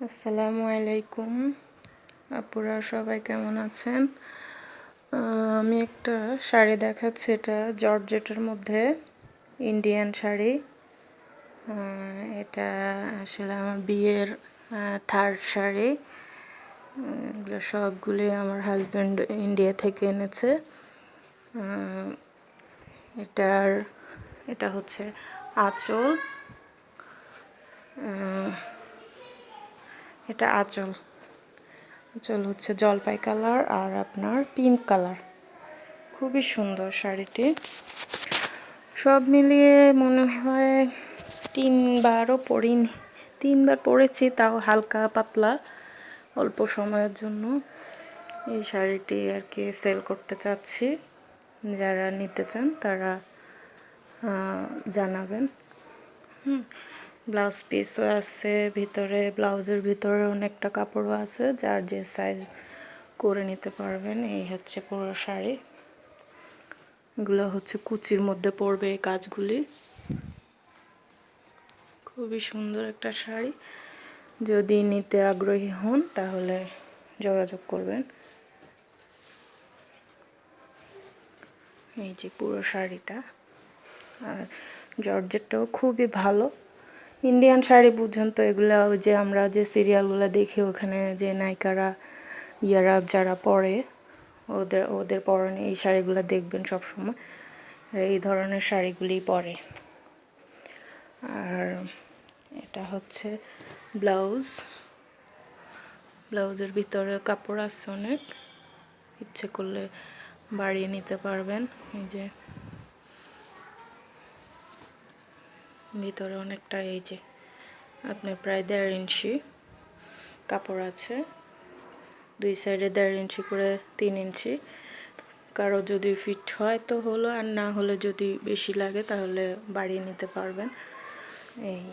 আসসালামু আলাইকুম আপুরা, সবাই কেমন আছেন? আমি একটা শাড়ি দেখাচ্ছি, এটা জর্জেটের মধ্যে ইন্ডিয়ান শাড়ি। এটা আসলে আমার বিয়ের থার্ড শাড়ি। এগুলো সবগুলি আমার হাজব্যান্ড ইন্ডিয়া থেকে এনেছে। এটা হচ্ছে আঁচল, এটা আঁচল হচ্ছে জলপাই কালার আর আপনার পিঙ্ক কালার। খুবই সুন্দর শাড়িটি। সব মিলিয়ে মনে হয় তিনবার পরেছি, তাও হালকা পাতলা অল্প সময়ের জন্য। এই শাড়িটি আর কি সেল করতে চাচ্ছি, যারা নিতে চান তারা জানাবেন। ব্লাউজ পিসও আছে ভিতরে, ব্লাউজের ভিতরে অনেকটা কাপড়ও আছে, যার যে সাইজ করে নিতে পারবেন। এই হচ্ছে পুরো শাড়ি। এগুলো হচ্ছে কুচির মধ্যে পড়বে এই কাজগুলি। খুবই সুন্দর একটা শাড়ি। যদি নিতে আগ্রহী হন তাহলে যোগাযোগ করবেন। এই যে পুরো শাড়িটা। আর জর্জেটটাও খুবই ভালো। ইন্ডিয়ান শাড়ি বুঝছেন তো, এগুলা ওই যে আমরা যে সিরিয়ালগুলো দেখি ওখানে যে নায়িকারা যারা পরে ওদের পরনে এই শাড়িগুলো দেখবেন সবসময়, এই ধরনের শাড়িগুলি পরে। আর এটা হচ্ছে ব্লাউজের ভিতরে কাপড় আছে অনেক, ইচ্ছে করলে বাড়িয়ে নিতে পারবেন। এই যে ভিতরে অনেকটা, এই যে আপনার প্রায় 1.5 ইঞ্চি কাপড় আছে, দুই সাইডে 1.5 ইঞ্চি করে 3 ইঞ্চি। কারো যদি ফিট হয় তো হলো, আর না হলে যদি বেশি লাগে তাহলে বাড়িয়ে নিতে পারবেন। এই